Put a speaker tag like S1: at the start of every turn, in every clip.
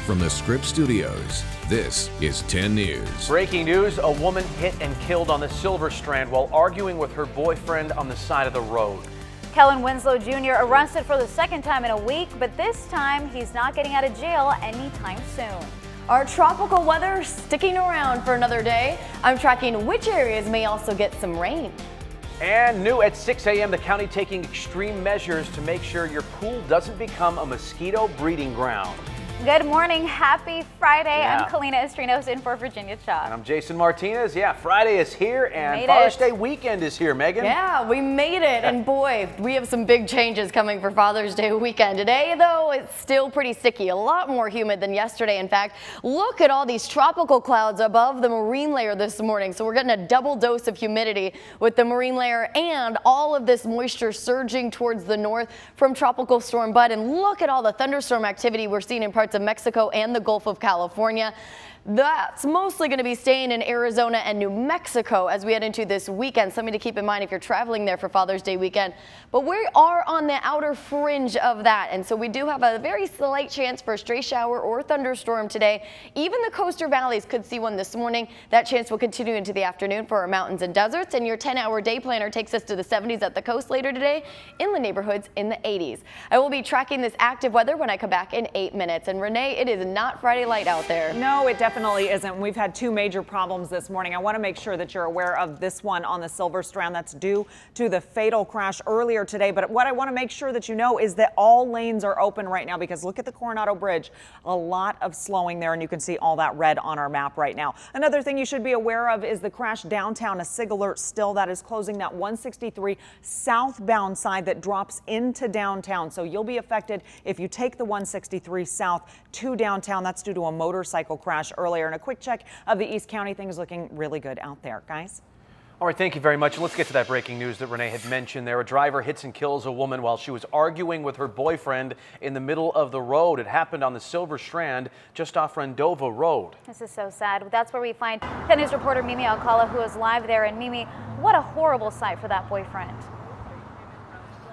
S1: From the Script Studios, this is 10 News.
S2: Breaking news, a woman hit and killed on the Silver Strand while arguing with her boyfriend on the side of the road.
S3: Kellen Winslow Jr. arrested for the second time in a week, but this time he's not getting out of jail anytime soon.
S4: Our tropical weather sticking around for another day. I'm tracking which areas may also get some rain.
S2: And new at 6 a.m., the county taking extreme measures to make sure your pool doesn't become a mosquito breeding ground.
S3: Good morning. Happy Friday.
S2: Yeah.
S3: I'm Kalina Estrinos in for Virginia Chuck.
S2: And I'm Jason Martinez. Yeah, Friday is here and Father's Day weekend is here, Megan.
S4: Yeah, we made it. And boy, we have some big changes coming for Father's Day weekend. Today, though, it's still pretty sticky. A lot more humid than yesterday. In fact, look at all these tropical clouds above the marine layer this morning. So we're getting a double dose of humidity with the marine layer and all of this moisture surging towards the north from Tropical Storm Bud. And look at all the thunderstorm activity we're seeing in parts of Mexico and the Gulf of California. That's mostly going to be staying in Arizona and New Mexico as we head into this weekend. Something to keep in mind if you're traveling there for Father's Day weekend. But we are on the outer fringe of that, and so we do have a very slight chance for a stray shower or thunderstorm today. Even the coastal valleys could see one this morning. That chance will continue into the afternoon for our mountains and deserts, and your 10-hour day planner takes us to the 70s at the coast later today, inland neighborhoods in the 80s. I will be tracking this active weather when I come back in 8 minutes. And Renee, it is not Friday light out there.
S5: No, it definitely isn't. We've had two major problems this morning. I want to make sure that you're aware of this one on the Silver Strand that's due to the fatal crash earlier today. But what I want to make sure that you know is that all lanes are open right now, because look at the Coronado Bridge. A lot of slowing there, and you can see all that red on our map right now. Another thing you should be aware of is the crash downtown. A SIG alert still that is closing that 163 southbound side that drops into downtown. So you'll be affected if you take the 163 south to downtown. That's due to a motorcycle crash earlier. And a quick check of the East County. Things looking really good out there, guys.
S2: All right, thank you very much. Let's get to that breaking news that Renee had mentioned there. A driver hits and kills a woman while she was arguing with her boyfriend in the middle of the road. It happened on the Silver Strand just off Rendova Road.
S3: This is so sad. That's where we find 10 News reporter Mimi Alcala, who is live there. And Mimi, what a horrible sight for that boyfriend.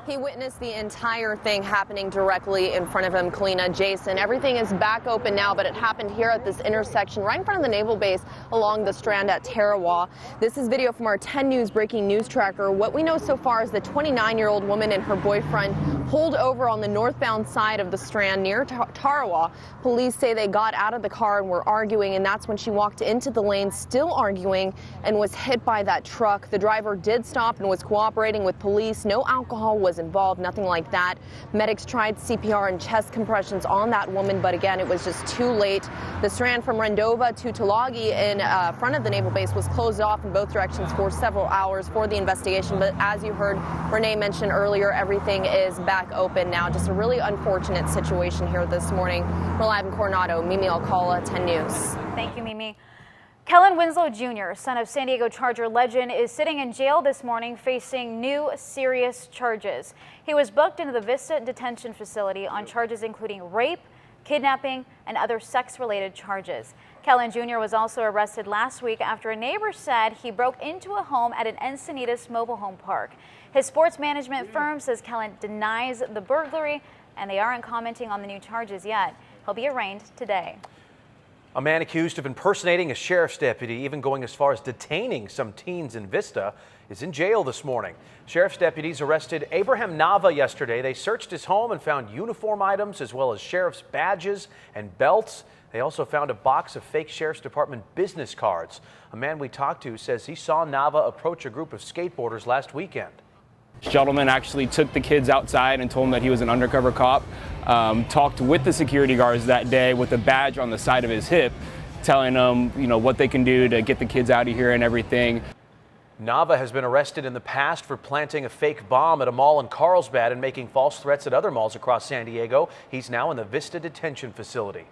S6: He witnessed the entire thing happening directly in front of him. Kalina, Jason, everything is back open now, but it happened here at this intersection right in front of the naval base along the Strand at Tarawa. This is video from our 10 News breaking news tracker. What we know so far is the 29-year-old woman and her boyfriend pulled over on the northbound side of the Strand near Tarawa. Police say they got out of the car and were arguing, and that's when she walked into the lane still arguing and was hit by that truck. The driver did stop and was cooperating with police. No alcohol was involved, nothing like that. Medics tried CPR and chest compressions on that woman, but again, it was just too late. The Strand from Rendova to Tulagi in front of the naval base was closed off in both directions for several hours for the investigation. But as you heard Renee mention earlier, everything is back open now. Just a really unfortunate situation here this morning. We're live in Coronado. Mimi Alcala, 10 News.
S3: Thank you, Mimi. Kellen Winslow Jr., son of San Diego Charger legend, is sitting in jail this morning facing new serious charges. He was booked into the Vista detention facility on charges including rape, kidnapping, and other sex-related charges. Kellen Jr. was also arrested last week after a neighbor said he broke into a home at an Encinitas mobile home park. His sports management firm says Kellen denies the burglary, and they aren't commenting on the new charges yet. He'll be arraigned today.
S2: A man accused of impersonating a sheriff's deputy, even going as far as detaining some teens in Vista, is in jail this morning. Sheriff's deputies arrested Abraham Nava yesterday. They searched his home and found uniform items as well as sheriff's badges and belts. They also found a box of fake Sheriff's Department business cards. A man we talked to says he saw Nava approach a group of skateboarders last weekend.
S7: This gentleman actually took the kids outside and told them that he was an undercover cop. Talked with the security guards that day with a badge on the side of his hip, telling them, what they can do to get the kids out of here and everything.
S2: Nava has been arrested in the past for planting a fake bomb at a mall in Carlsbad and making false threats at other malls across San Diego. He's now in the Vista detention facility.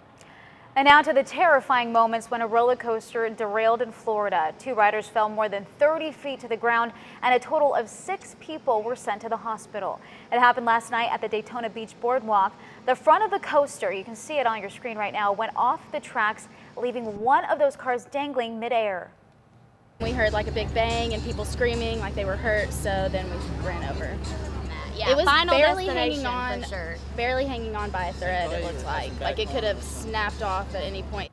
S3: And now to the terrifying moments when a roller coaster derailed in Florida. 2 riders fell more than 30 feet to the ground, and a total of 6 people were sent to the hospital. It happened last night at the Daytona Beach Boardwalk. The front of the coaster, you can see it on your screen right now, went off the tracks, leaving one of those cars dangling midair.
S8: We heard like a big bang and people screaming like they were hurt, so then we ran over. Yeah, it was barely hanging on, for sure. Barely hanging on by a thread, it looks like. Like it could have snapped off at any point.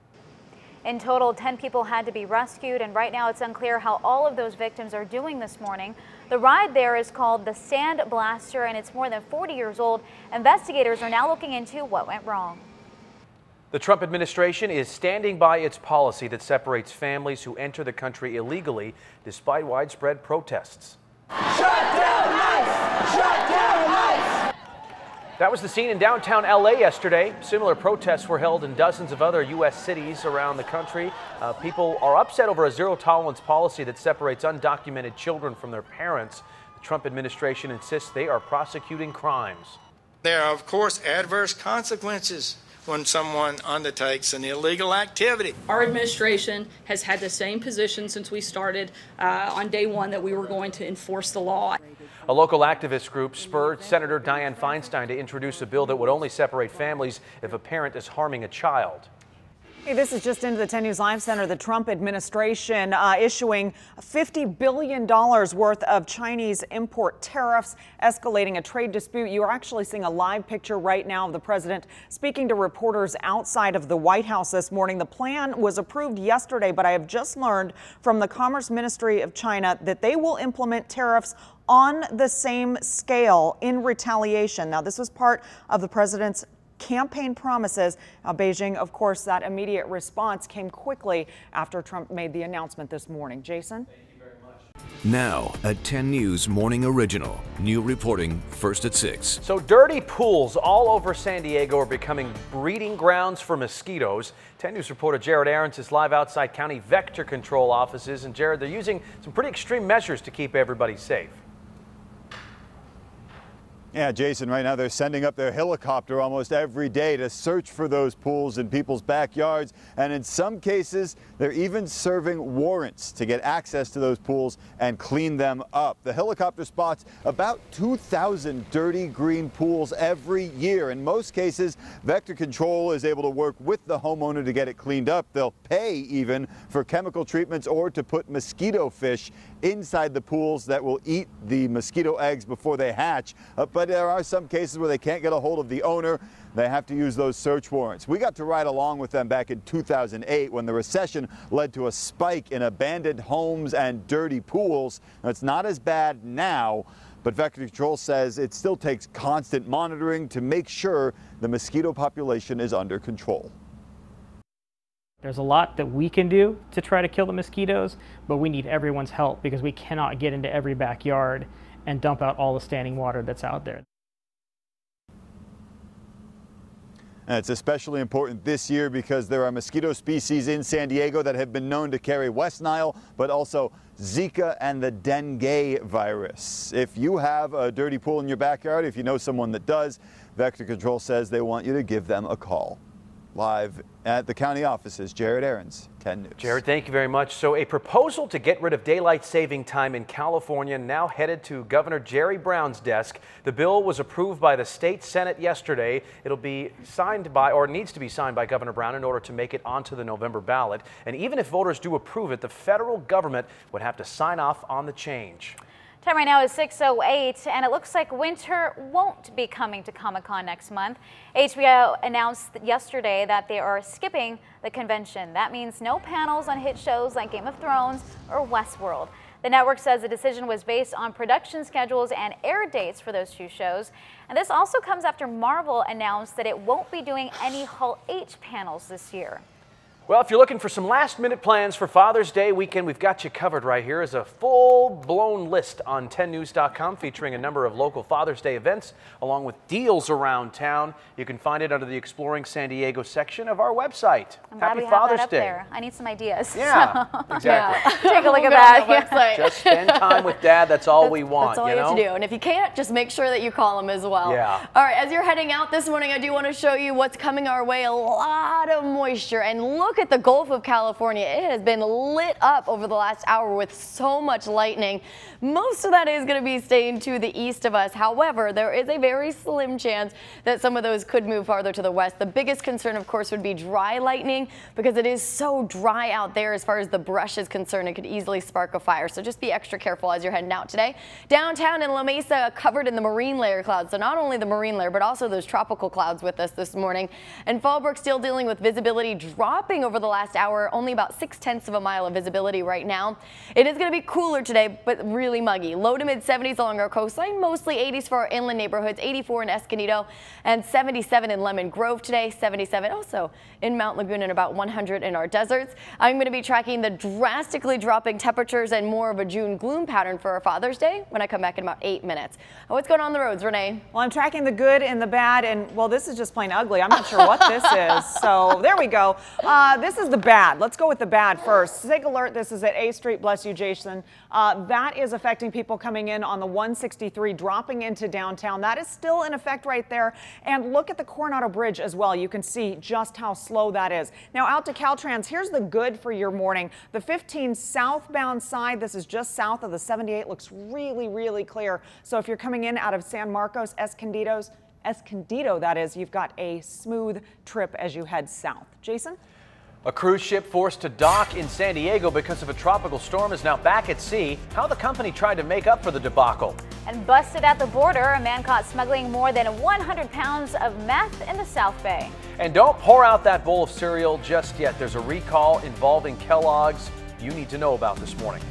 S3: In total, 10 people had to be rescued, and right now it's unclear how all of those victims are doing this morning. The ride there is called the Sand Blaster, and it's more than 40 years old. Investigators are now looking into what went wrong.
S2: The Trump administration is standing by its policy that separates families who enter the country illegally despite widespread protests.
S9: Shut down ICE! Shut down ICE!
S2: That was the scene in downtown LA yesterday. Similar protests were held in dozens of other U.S. cities around the country. People are upset over a zero-tolerance policy that separates undocumented children from their parents. The Trump administration insists they are prosecuting crimes.
S10: There are, of course, adverse consequences when someone undertakes an illegal activity.
S11: Our administration has had the same position since we started on day one, that we were going to enforce the law.
S2: A local activist group spurred Senator Dianne Feinstein to introduce a bill that would only separate families if a parent is harming a child.
S5: Hey, this is just into the 10 News Live Center. The Trump administration issuing $50 billion worth of Chinese import tariffs, escalating a trade dispute. You are actually seeing a live picture right now of the president speaking to reporters outside of the White House this morning. The plan was approved yesterday, but I have just learned from the Commerce Ministry of China that they will implement tariffs on the same scale in retaliation. Now, this was part of the president's campaign promises. Beijing, of course, that immediate response came quickly after Trump made the announcement this morning. Jason?
S1: Thank you very much. Now, a 10 News Morning Original. New reporting first at 6.
S2: So dirty pools all over San Diego are becoming breeding grounds for mosquitoes. 10 News reporter Jared Aarons is live outside county vector control offices. And Jared, they're using some pretty extreme measures to keep everybody safe.
S12: Yeah, Jason, right now they're sending up their helicopter almost every day to search for those pools in people's backyards. And in some cases, they're even serving warrants to get access to those pools and clean them up. The helicopter spots about 2,000 dirty green pools every year. In most cases, Vector Control is able to work with the homeowner to get it cleaned up. They'll pay even for chemical treatments or to put mosquito fish inside the pools that will eat the mosquito eggs before they hatch. But there are some cases where they can't get a hold of the owner. They have to use those search warrants. We got to ride along with them back in 2008 when the recession led to a spike in abandoned homes and dirty pools. Now, it's not as bad now, but Vector Control says it still takes constant monitoring to make sure the mosquito population is under control.
S13: There's a lot that we can do to try to kill the mosquitoes, but we need everyone's help because we cannot get into every backyard and dump out all the standing water that's out there.
S12: And it's especially important this year because there are mosquito species in San Diego that have been known to carry West Nile, but also Zika and the dengue virus. If you have a dirty pool in your backyard, if you know someone that does, Vector Control says they want you to give them a call. Live at the county offices, Jared Aarons, 10 News.
S2: Jared, thank you very much. So a proposal to get rid of daylight saving time in California now headed to Governor Jerry Brown's desk. The bill was approved by the state Senate yesterday. It'll be signed by, or needs to be signed by Governor Brown in order to make it onto the November ballot. And even if voters do approve it, the federal government would have to sign off on the change.
S3: Time right now is 6:08, and it looks like winter won't be coming to Comic-Con next month. HBO announced yesterday that they are skipping the convention. That means no panels on hit shows like Game of Thrones or Westworld. The network says the decision was based on production schedules and air dates for those two shows. And this also comes after Marvel announced that it won't be doing any Hall H panels this year.
S2: Well, if you're looking for some last-minute plans for Father's Day weekend, we've got you covered right here. Is a full-blown list on 10news.com featuring a number of local Father's Day events along with deals around town. You can find it under the Exploring San Diego section of our website.
S3: I'm glad
S2: Happy
S3: we have
S2: Father's
S3: that up
S2: Day.
S3: there. I need some ideas.
S2: Yeah,
S3: so.
S2: exactly.
S3: Yeah. Take a look at that.
S4: Website.
S2: Just spend time with Dad. That's all we want.
S4: That's all you have to do. And if you can't, just make sure that you call him as well.
S2: Yeah.
S4: All right, as you're heading out this morning, I do want to show you what's coming our way. A lot of moisture. And look look at the Gulf of California. It has been lit up over the last hour with so much lightning. Most of that is going to be staying to the east of us. However, there is a very slim chance that some of those could move farther to the west. The biggest concern, of course, would be dry lightning because it is so dry out there as far as the brush is concerned. It could easily spark a fire. So just be extra careful as you're heading out today. Downtown in La Mesa covered in the marine layer clouds. So not only the marine layer, but also those tropical clouds with us this morning. And Fallbrook still dealing with visibility dropping over the last hour. Only about 0.6 of a mile of visibility right now. It is going to be cooler today, but really muggy. Low to mid 70s along our coastline, mostly 80s for our inland neighborhoods, 84 in Escondido and 77 in Lemon Grove today, 77 also in Mount Lagoon and about 100 in our deserts. I'm going to be tracking the drastically dropping temperatures and more of a June gloom pattern for our Father's Day when I come back in about 8 minutes. What's going on the roads, Renee?
S5: Well, I'm tracking the good and the bad, and well, this is just plain ugly. I'm not sure what this is. So there we go. This is the bad. Let's go with the bad first. Take alert. This is at A Street. Bless you, Jason. That is affecting people coming in on the 163, dropping into downtown. That is still in effect right there. And look at the Coronado Bridge as well. You can see just how slow that is. Now out to Caltrans. Here's the good for your morning. The 15 southbound side, this is just south of the 78, looks really, really clear. So if you're coming in out of San Marcos, Escondido, that is, you've got a smooth trip as you head south. Jason?
S2: A cruise ship forced to dock in San Diego because of a tropical storm is now back at sea. How the company tried to make up for the debacle.
S3: And busted at the border, a man caught smuggling more than 100 pounds of meth in the South Bay.
S2: And don't pour out that bowl of cereal just yet. There's a recall involving Kellogg's you need to know about this morning.